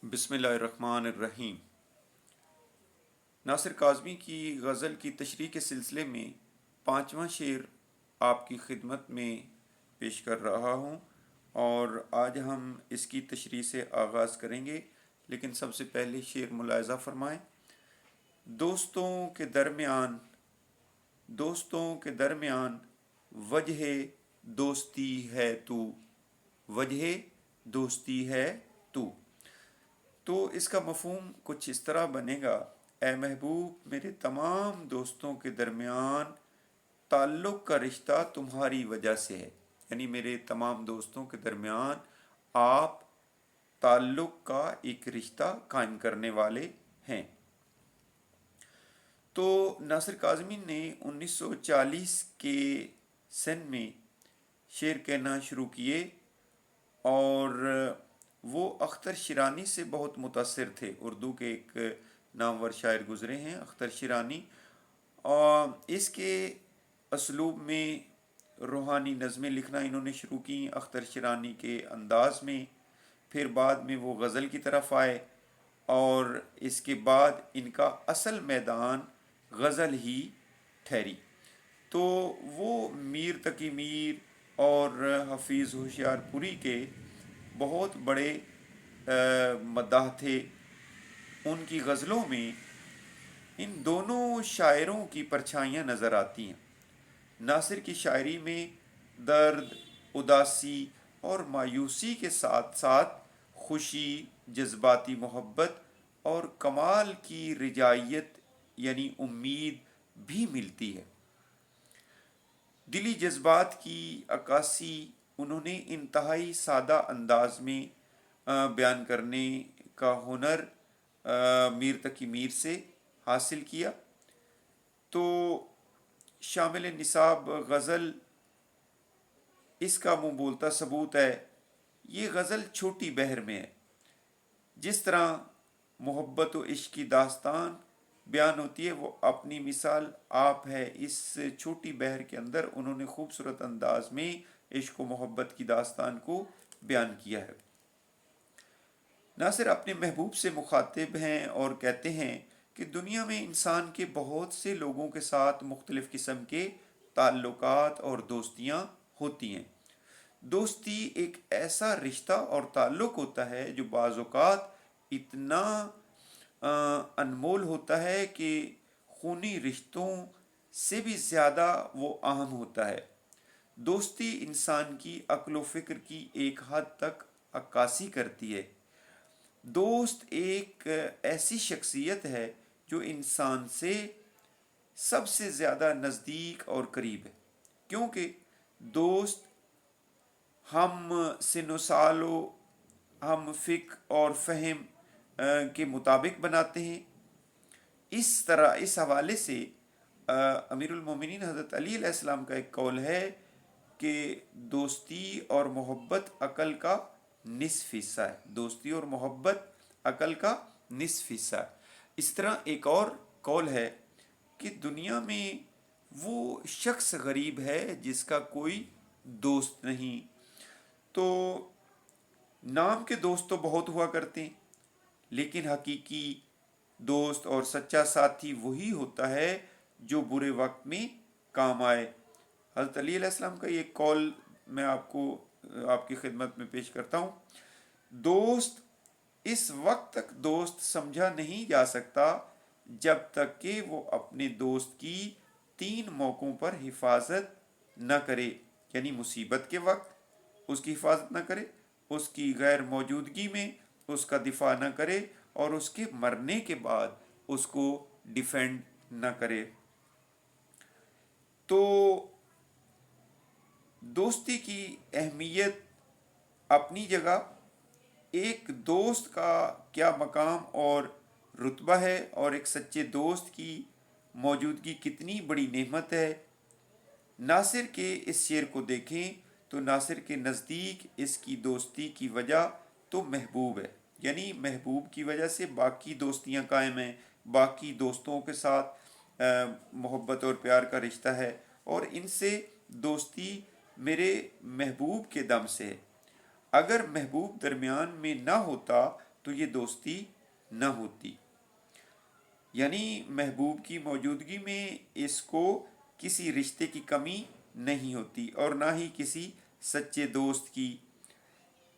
بسم اللہ الرحمن الرحیم۔ ناصر کاظمی کی غزل کی تشریح کے سلسلے میں پانچواں شعر آپ کی خدمت میں پیش کر رہا ہوں، اور آج ہم اس کی تشریح سے آغاز کریں گے، لیکن سب سے پہلے شعر ملاحظہ فرمائیں۔ دوستوں کے درمیان وجہ دوستی ہے تو، وجہ دوستی ہے تو اس کا مفہوم کچھ اس طرح بنے گا: اے محبوب، میرے تمام دوستوں کے درمیان تعلق کا رشتہ تمہاری وجہ سے ہے، یعنی میرے تمام دوستوں کے درمیان آپ تعلق کا ایک رشتہ قائم کرنے والے ہیں۔ تو ناصر کاظمی نے 1940 کے سن میں شعر کہنا شروع کیے، اور وہ اختر شیرانی سے بہت متاثر تھے۔ اردو کے ایک نامور شاعر گزرے ہیں اختر شیرانی، اور اس کے اسلوب میں روحانی نظمیں لکھنا انہوں نے شروع کی اختر شیرانی کے انداز میں۔ پھر بعد میں وہ غزل کی طرف آئے، اور اس کے بعد ان کا اصل میدان غزل ہی ٹھہری۔ تو وہ میر تقی میر اور حفیظ ہوشیار پوری کے بہت بڑے مداح تھے۔ ان کی غزلوں میں ان دونوں شاعروں کی پرچھائیاں نظر آتی ہیں۔ ناصر کی شاعری میں درد، اداسی اور مایوسی کے ساتھ ساتھ خوشی، جذباتی محبت اور کمال کی رجائیت یعنی امید بھی ملتی ہے۔ دلی جذبات کی عکاسی انہوں نے انتہائی سادہ انداز میں بیان کرنے کا ہنر میر تقی میر سے حاصل کیا۔ تو شامل نصاب غزل اس کا منہ بولتا ثبوت ہے۔ یہ غزل چھوٹی بحر میں ہے۔ جس طرح محبت و عشق کی داستان بیان ہوتی ہے، وہ اپنی مثال آپ ہے۔ اس چھوٹی بحر کے اندر انہوں نے خوبصورت انداز میں عشق و محبت کی داستان کو بیان کیا ہے۔ ناصر اپنے محبوب سے مخاطب ہیں اور کہتے ہیں کہ دنیا میں انسان کے بہت سے لوگوں کے ساتھ مختلف قسم کے تعلقات اور دوستیاں ہوتی ہیں۔ دوستی ایک ایسا رشتہ اور تعلق ہوتا ہے جو بعض اوقات اتنا انمول ہوتا ہے کہ خونی رشتوں سے بھی زیادہ وہ اہم ہوتا ہے۔ دوستی انسان کی عقل و فکر کی ایک حد تک عکاسی کرتی ہے۔ دوست ایک ایسی شخصیت ہے جو انسان سے سب سے زیادہ نزدیک اور قریب ہے، کیونکہ دوست ہم سن و سال و ہم فکر اور فہم کے مطابق بناتے ہیں۔ اس حوالے سے امیر المومنین حضرت علی علیہ السلام کا ایک قول ہے کہ دوستی اور محبت عقل کا نصف حصہ ہے۔ دوستی اور محبت عقل کا نصف حصہ ہے۔ اس طرح ایک اور قول ہے کہ دنیا میں وہ شخص غریب ہے جس کا کوئی دوست نہیں۔ تو نام کے دوست تو بہت ہوا کرتے ہیں، لیکن حقیقی دوست اور سچا ساتھی وہی ہوتا ہے جو برے وقت میں کام آئے۔ حضرت علی علیہ السلام کا یہ قول میں آپ کی خدمت میں پیش کرتا ہوں: دوست اس وقت تک دوست سمجھا نہیں جا سکتا جب تک کہ وہ اپنے دوست کی 3 موقعوں پر حفاظت نہ کرے، یعنی مصیبت کے وقت اس کی حفاظت نہ کرے، اس کی غیر موجودگی میں اس کا دفاع نہ کرے، اور اس کے مرنے کے بعد اس کو ڈیفینڈ نہ کرے۔ تو دوستی کی اہمیت اپنی جگہ، ایک دوست کا کیا مقام اور رتبہ ہے، اور ایک سچے دوست کی موجودگی کتنی بڑی نعمت ہے۔ ناصر کے اس شعر کو دیکھیں تو ناصر کے نزدیک اس کی دوستی کی وجہ تو محبوب ہے، یعنی محبوب کی وجہ سے باقی دوستیاں قائم ہیں، باقی دوستوں کے ساتھ محبت اور پیار کا رشتہ ہے، اور ان سے دوستی میرے محبوب کے دم سے ہے۔ اگر محبوب درمیان میں نہ ہوتا تو یہ دوستی نہ ہوتی۔ یعنی محبوب کی موجودگی میں اس کو کسی رشتے کی کمی نہیں ہوتی اور نہ ہی کسی سچے دوست کی۔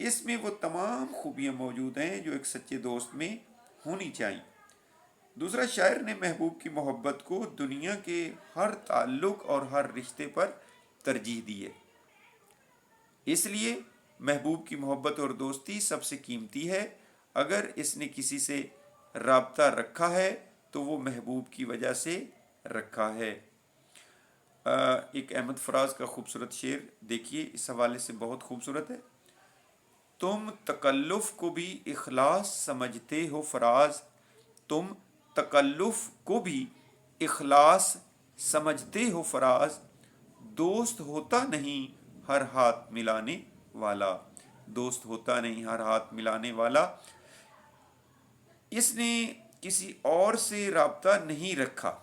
اس میں وہ تمام خوبیاں موجود ہیں جو ایک سچے دوست میں ہونی چاہیے۔ دوسرا، شاعر نے محبوب کی محبت کو دنیا کے ہر تعلق اور ہر رشتے پر ترجیح دی ہے۔ اس لیے محبوب کی محبت اور دوستی سب سے قیمتی ہے۔ اگر اس نے کسی سے رابطہ رکھا ہے تو وہ محبوب کی وجہ سے رکھا ہے۔ ایک احمد فراز کا خوبصورت شعر دیکھیے، اس حوالے سے بہت خوبصورت ہے۔ تم تکلف کو بھی اخلاص سمجھتے ہو فراز، تم تکلف کو بھی اخلاص سمجھتے ہو فراز، دوست ہوتا نہیں ہر ہاتھ ملانے والا، دوست ہوتا نہیں ہر ہاتھ ملانے والا۔ اس نے کسی اور سے رابطہ نہیں رکھا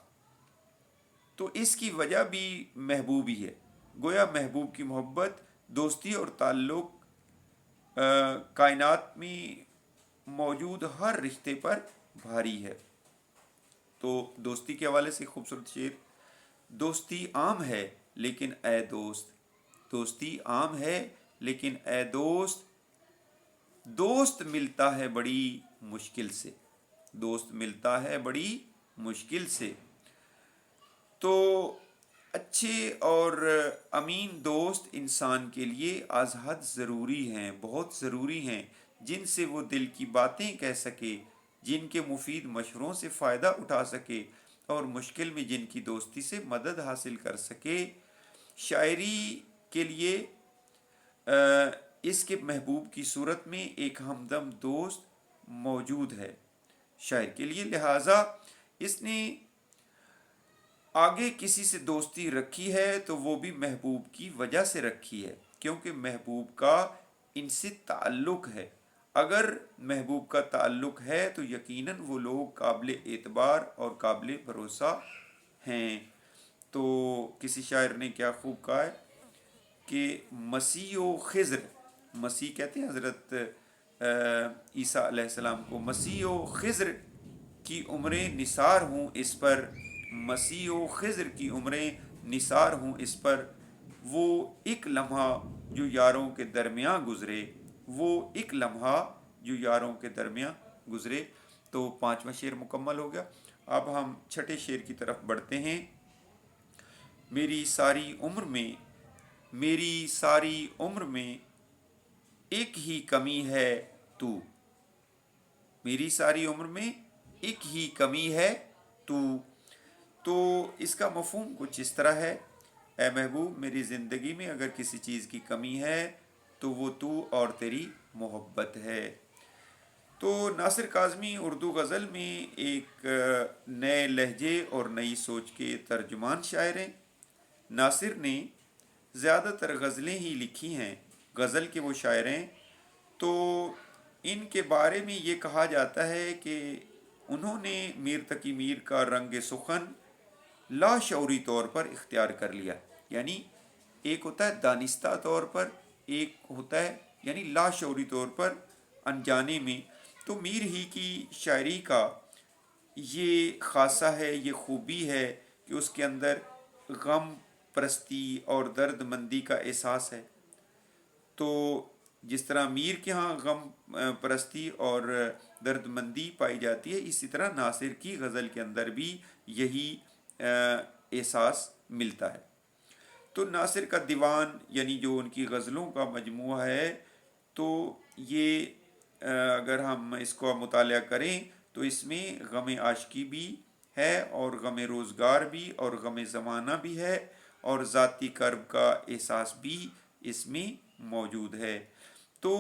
تو اس کی وجہ بھی محبوب ہی ہے۔ گویا محبوب کی محبت، دوستی اور تعلق کائنات میں موجود ہر رشتے پر بھاری ہے۔ تو دوستی کے حوالے سے خوبصورت شعر: دوستی عام ہے لیکن اے دوست، دوستی عام ہے لیکن اے دوست، دوست ملتا ہے بڑی مشکل سے، دوست ملتا ہے بڑی مشکل سے۔ تو اچھے اور امین دوست انسان کے لیے از حد ضروری ہیں، بہت ضروری ہیں، جن سے وہ دل کی باتیں کہہ سکے، جن کے مفید مشوروں سے فائدہ اٹھا سکے اور مشکل میں جن کی دوستی سے مدد حاصل کر سکے۔ شاعری کے لیے اس کے محبوب کی صورت میں ایک ہمدم دوست موجود ہے شاعر کے لیے، لہٰذا اس نے آگے کسی سے دوستی رکھی ہے تو وہ بھی محبوب کی وجہ سے رکھی ہے، کیونکہ محبوب کا ان سے تعلق ہے۔ اگر محبوب کا تعلق ہے تو یقیناً وہ لوگ قابل اعتبار اور قابل بھروسہ ہیں۔ تو کسی شاعر نے کیا خوب کہا ہے کہ مسیح و خضر، مسیح کہتے ہیں حضرت عیسیٰ علیہ السلام کو، مسیح و خضر کی عمریں نثار ہوں اس پر، مسیح و خضر کی عمریں نثار ہوں اس پر، وہ ایک لمحہ جو یاروں کے درمیان گزرے، وہ ایک لمحہ جو یاروں کے درمیان گزرے۔ تو 5واں شعر مکمل ہو گیا۔ اب ہم 6ٹھے شعر کی طرف بڑھتے ہیں۔ میری ساری عمر میں، میری ساری عمر میں ایک ہی کمی ہے تو، میری ساری عمر میں ایک ہی کمی ہے تو۔ تو اس کا مفہوم کچھ اس طرح ہے: اے محبوب، میری زندگی میں اگر کسی چیز کی کمی ہے تو وہ تو اور تیری محبت ہے۔ تو ناصر کاظمی اردو غزل میں ایک نئے لہجے اور نئی سوچ کے ترجمان شاعر ہیں۔ ناصر نے زیادہ تر غزلیں ہی لکھی ہیں، غزل کے وہ شاعر ہیں۔ تو ان کے بارے میں یہ کہا جاتا ہے کہ انہوں نے میر تقی میر کا رنگ سخن لاشعوری طور پر اختیار کر لیا۔ یعنی ایک ہوتا ہے دانستہ طور پر، ایک ہوتا ہے یعنی لاشعوری طور پر، انجانے میں۔ تو میر ہی کی شاعری کا یہ خاصہ ہے، یہ خوبی ہے کہ اس کے اندر غم پرستی اور درد مندی کا احساس ہے۔ تو جس طرح میر کے ہاں غم پرستی اور درد مندی پائی جاتی ہے، اسی طرح ناصر کی غزل کے اندر بھی یہی احساس ملتا ہے۔ تو ناصر کا دیوان یعنی جو ان کی غزلوں کا مجموعہ ہے، تو یہ اگر ہم اس کو مطالعہ کریں تو اس میں غم عاشقی بھی ہے اور غم روزگار بھی اور غم زمانہ بھی ہے اور ذاتی کرب کا احساس بھی اس میں موجود ہے۔ تو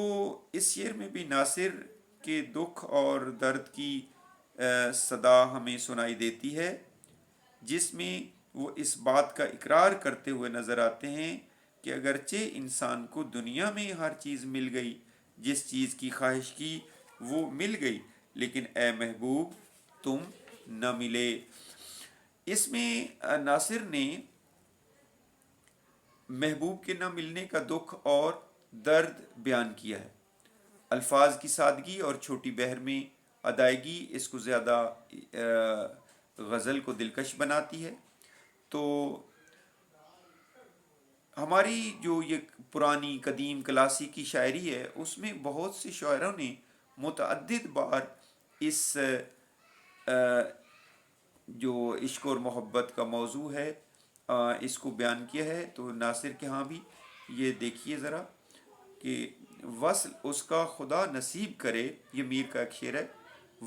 اس شعر میں بھی ناصر کے دکھ اور درد کی صدا ہمیں سنائی دیتی ہے، جس میں وہ اس بات کا اقرار کرتے ہوئے نظر آتے ہیں کہ اگرچہ انسان کو دنیا میں ہر چیز مل گئی، جس چیز کی خواہش کی وہ مل گئی، لیکن اے محبوب تم نہ ملے۔ اس میں ناصر نے محبوب کے نہ ملنے کا دکھ اور درد بیان کیا ہے۔ الفاظ کی سادگی اور چھوٹی بحر میں ادائیگی اس کو زیادہ غزل کو دلکش بناتی ہے۔ تو ہماری جو یہ پرانی قدیم کلاسیکی شاعری ہے اس میں بہت سے شاعروں نے متعدد بار اس جو عشق اور محبت کا موضوع ہے اس کو بیان کیا ہے۔ تو ناصر کے ہاں بھی یہ دیکھیے ذرا کہ وصل اس کا خدا نصیب کرے، یہ میر کا ایک شعر ہے،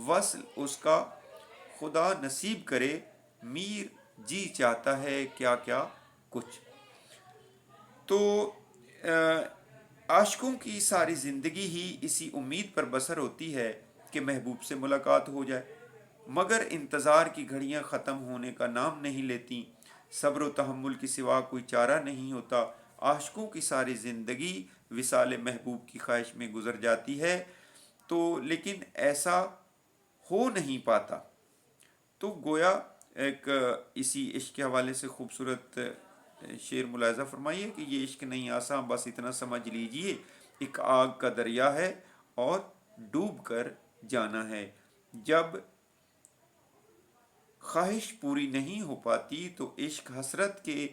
وصل اس کا خدا نصیب کرے، میر جی چاہتا ہے کیا کیا کچھ۔ تو عاشقوں کی ساری زندگی ہی اسی امید پر بسر ہوتی ہے کہ محبوب سے ملاقات ہو جائے، مگر انتظار کی گھڑیاں ختم ہونے کا نام نہیں لیتی، صبر و تحمل کے سوا کوئی چارہ نہیں ہوتا، عاشقوں کی ساری زندگی وصال محبوب کی خواہش میں گزر جاتی ہے، تو لیکن ایسا ہو نہیں پاتا۔ تو گویا ایک اسی عشق کے حوالے سے خوبصورت شعر ملاحظہ فرمائیے کہ یہ عشق نہیں آساں، بس اتنا سمجھ لیجئے ایک آگ کا دریا ہے اور ڈوب کر جانا ہے۔ جب خواہش پوری نہیں ہو پاتی تو عشق حسرت کے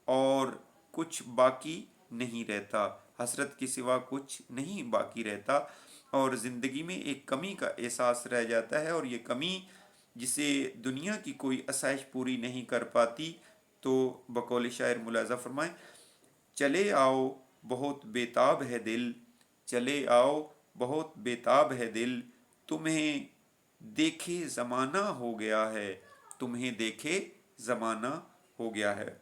اور کچھ باقی نہیں رہتا، حسرت کے سوا کچھ نہیں باقی رہتا، اور زندگی میں ایک کمی کا احساس رہ جاتا ہے، اور یہ کمی جسے دنیا کی کوئی آسائش پوری نہیں کر پاتی۔ تو بقول شاعر ملاحظہ فرمائیں، چلے آؤ بہت بیتاب ہے دل، چلے آؤ بہت بیتاب ہے دل، تمہیں دیکھے زمانہ ہو گیا ہے، تمہیں دیکھے زمانہ ہو گیا ہے۔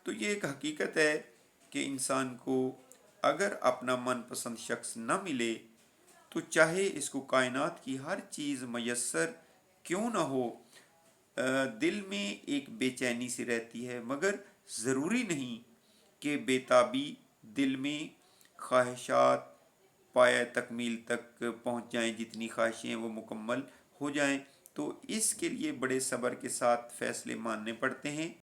تو یہ ایک حقیقت ہے کہ انسان کو اگر اپنا من پسند شخص نہ ملے تو چاہے اس کو کائنات کی ہر چیز میسر کیوں نہ ہو، دل میں ایک بے چینی سی رہتی ہے، مگر ضروری نہیں کہ بیتابی دل میں خواہشات پایہ تکمیل تک پہنچ جائیں، جتنی خواہشیں وہ مکمل ہو جائیں، تو اس کے لیے بڑے صبر کے ساتھ فیصلے ماننے پڑتے ہیں۔